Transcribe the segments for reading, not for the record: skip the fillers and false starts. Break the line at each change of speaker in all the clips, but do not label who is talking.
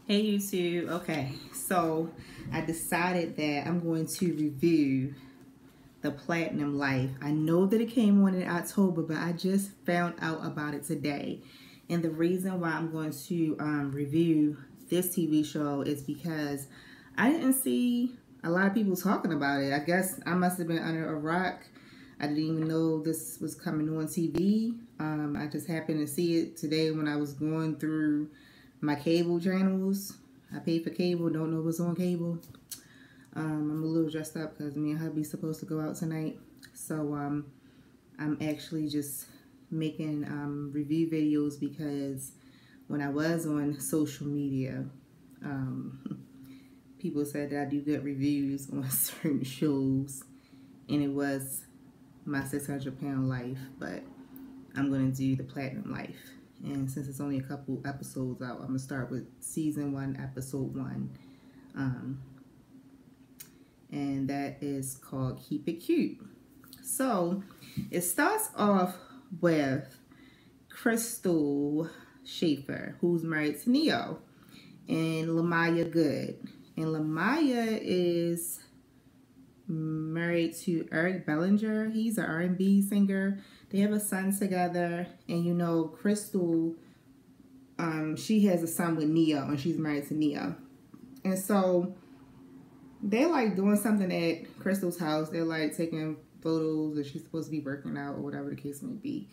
Hey YouTube. Okay, so I decided that I'm going to review the Platinum Life. I know that it came on in October, but I just found out about it today. And the reason why I'm going to review this TV show is because I didn't see a lot of people talking about it. I guess I must have been under a rock. I didn't even know this was coming on TV. I just happened to see it today when I was going through my cable channels. I pay for cable, don't know what's on cable. I'm a little dressed up because me and hubby's supposed to go out tonight. So I'm actually just making review videos because when I was on social media, people said that I do good reviews on certain shows, and it was my 600-pound life, but I'm going to do the Platinum Life. And since it's only a couple episodes out, I'm going to start with season 1, episode 1. And that is called Keep It Cute. So it starts off with Krystal Schaeffer, who's married to Neo, and Lamaya Good. And Lamaya is married to Eric Bellinger. He's an R&B singer. They have a son together, and you know, Krystal, she has a son with Neo, and she's married to Neo. And so they're like doing something at Krystal's house. They're like taking photos, and she's supposed to be working out or whatever the case may be.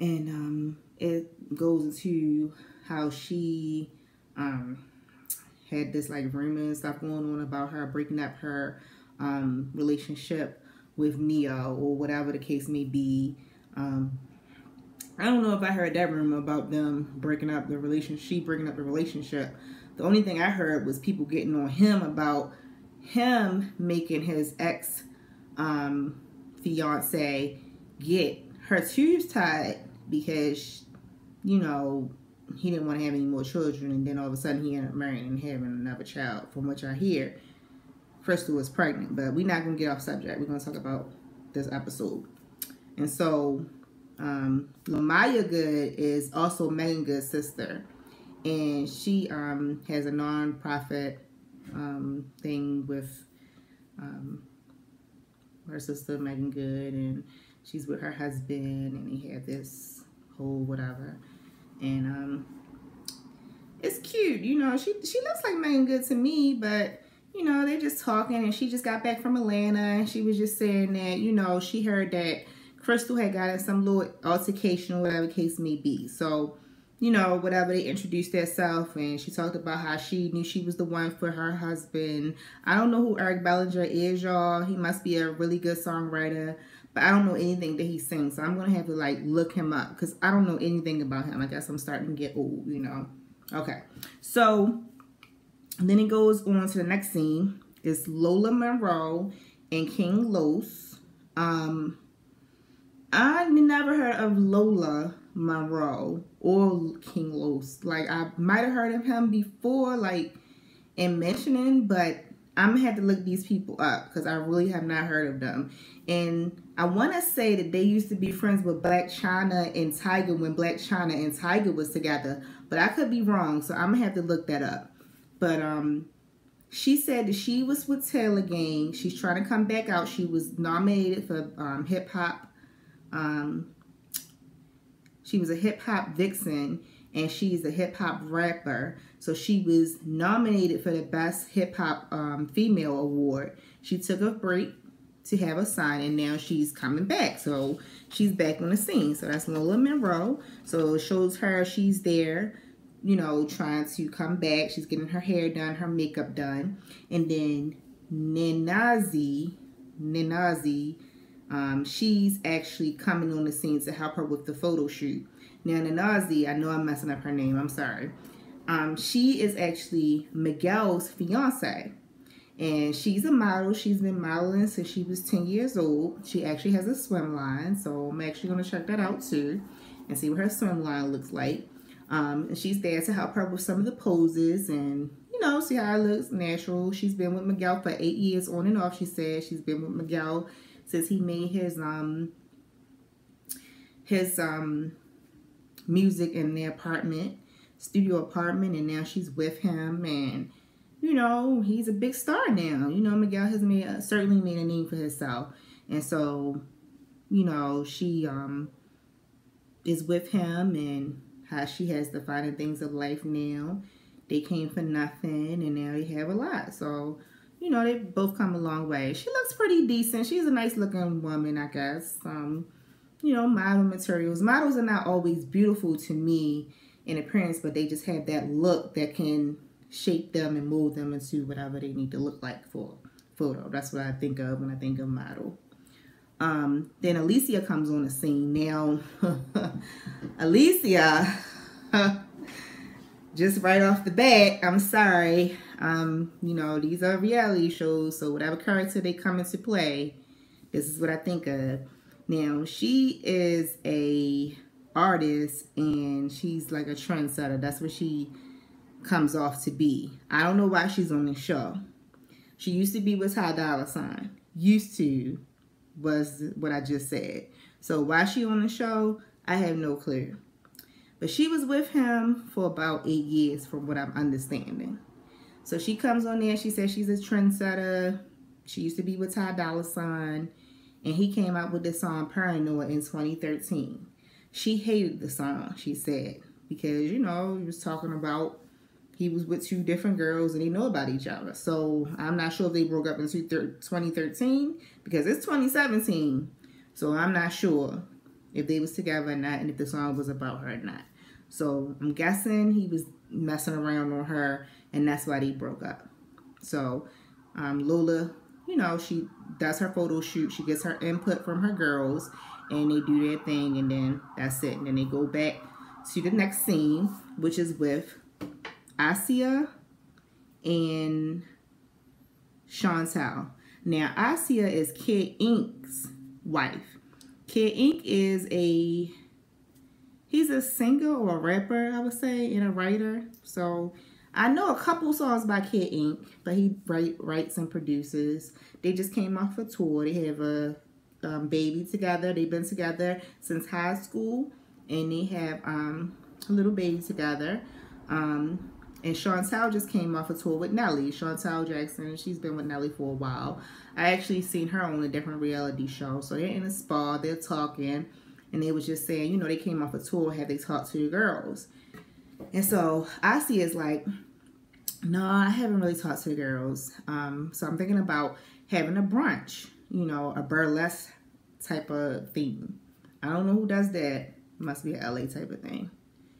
And it goes into how she had this like rumor and stuff going on about her breaking up her relationship with Neo or whatever the case may be. I don't know if I heard that rumor about them breaking up the relationship, she breaking up the relationship. The only thing I heard was people getting on him about him making his ex fiance get her tubes tied because, you know, he didn't want to have any more children, and then all of a sudden he ended up marrying and having another child. From what I hear, Krystal was pregnant, but we're not going to get off subject. We're going to talk about this episode. And so, Lamaya Good is also Megan Good's sister, and she has a non-profit thing with her sister Megan Good, and she's with her husband, and they have this whole whatever, and it's cute. You know, she looks like Megan Good to me, but you know, they're just talking, and she just got back from Atlanta, and she was just saying that, you know, she heard that Krystal had gotten some little altercation or whatever the case may be. So, you know, whatever, they introduced themselves, and she talked about how she knew she was the one for her husband. I don't know who Eric Bellinger is, y'all. He must be a really good songwriter, but I don't know anything that he sings. So I'm going to have to, like, look him up because I don't know anything about him. I guess I'm starting to get old, you know. Okay, so then it goes on to the next scene. It's Lola Monroe and King Los. I never heard of Lola Monroe or King Los. Like, I might have heard of him before, like, in mentioning, but I'm going to have to look these people up because I really have not heard of them. And I want to say that they used to be friends with Black China and Tiger when Black China and Tiger was together, but I could be wrong, so I'm going to have to look that up. But she said that she was with Taylor Gang. She's trying to come back out. She was nominated for hip-hop. She was a hip-hop vixen, and she's a hip-hop rapper. So she was nominated for the Best Hip-Hop Female Award. She took a break to have a son, and now she's coming back. So she's back on the scene. So that's Lola Monroe. So it shows her, she's there, you know, trying to come back. She's getting her hair done, her makeup done. And then Ninazi, she's actually coming on the scene to help her with the photo shoot. Now, Ninazi, I know I'm messing up her name, I'm sorry. She is actually Miguel's fiance. And she's a model. She's been modeling since she was 10 years old. She actually has a swim line, so I'm actually going to check that out too and see what her swim line looks like. And she's there to help her with some of the poses and, you know, see how it looks natural. She's been with Miguel for 8 years on and off, she said. She's been with Miguel since he made his music in the apartment. studio apartment, and now she's with him, and you know, he's a big star now. You know, Miguel has certainly made a name for himself, and so, you know, she is with him, and how she has the finer things of life now. They came for nothing, and now they have a lot. So, you know, they both come a long way. She looks pretty decent. She's a nice looking woman, I guess. You know, model materials. Models are not always beautiful to me in appearance, but they just have that look that can shape them and mold them into whatever they need to look like for photo. That's what I think of when I think of model. Then Alicia comes on the scene. Now, Alicia, just right off the bat, I'm sorry. You know, these are reality shows, so whatever character they come into play, this is what I think of. Now, she is a artist, and she's like a trendsetter. That's what she comes off to be. I don't know why she's on this show. She used to be with Ty Dolla $ign. Used to was what I just said. So why she on the show, I have no clue. But she was with him for about 8 years from what I'm understanding. So she comes on there. She says she's a trendsetter. She used to be with Ty Dolla $ign. And he came out with the song Paranoid in 2013. She hated the song, she said. Because, you know, he was talking about he was with 2 different girls and they know about each other. So I'm not sure if they broke up in 2013 because it's 2017. So I'm not sure if they was together or not and if the song was about her or not. So I'm guessing he was messing around on her and that's why they broke up. So Lola, you know, she does her photo shoot. She gets her input from her girls and they do their thing and then that's it. And then they go back to the next scene, which is with Asia and Chantal. Now, Asia is Kid Ink's wife. Kid Ink is he's a singer or a rapper, I would say, and a writer. So I know a couple songs by Kid Ink, but he writes and produces. They just came off a tour. They have a baby together. They've been together since high school, and they have a little baby together. And Chantal just came off a tour with Nelly. Chantal Jackson, she's been with Nelly for a while. I actually seen her on a different reality show. So they're in a spa, they're talking, and they was just saying, you know, they came off a tour, had they talked to the girls. And so Asia is like, no, I haven't really talked to the girls. So I'm thinking about having a brunch, you know, a burlesque type of theme. I don't know who does that. It must be an LA type of thing.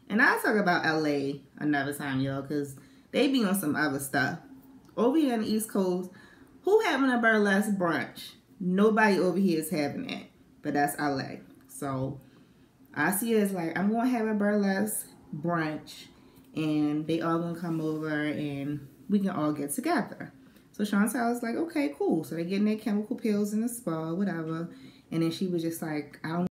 And I'll talk about LA another time, y'all, because they be on some other stuff. Over here on the East Coast, who having a burlesque brunch? Nobody over here is having it, but that's LA. So Asia is like, I'm going to have a burlesque brunch, and they all going to come over, and we can all get together. So Chantal is like, okay, cool. So they're getting their chemical pills in the spa, whatever. And then she was just like, I don't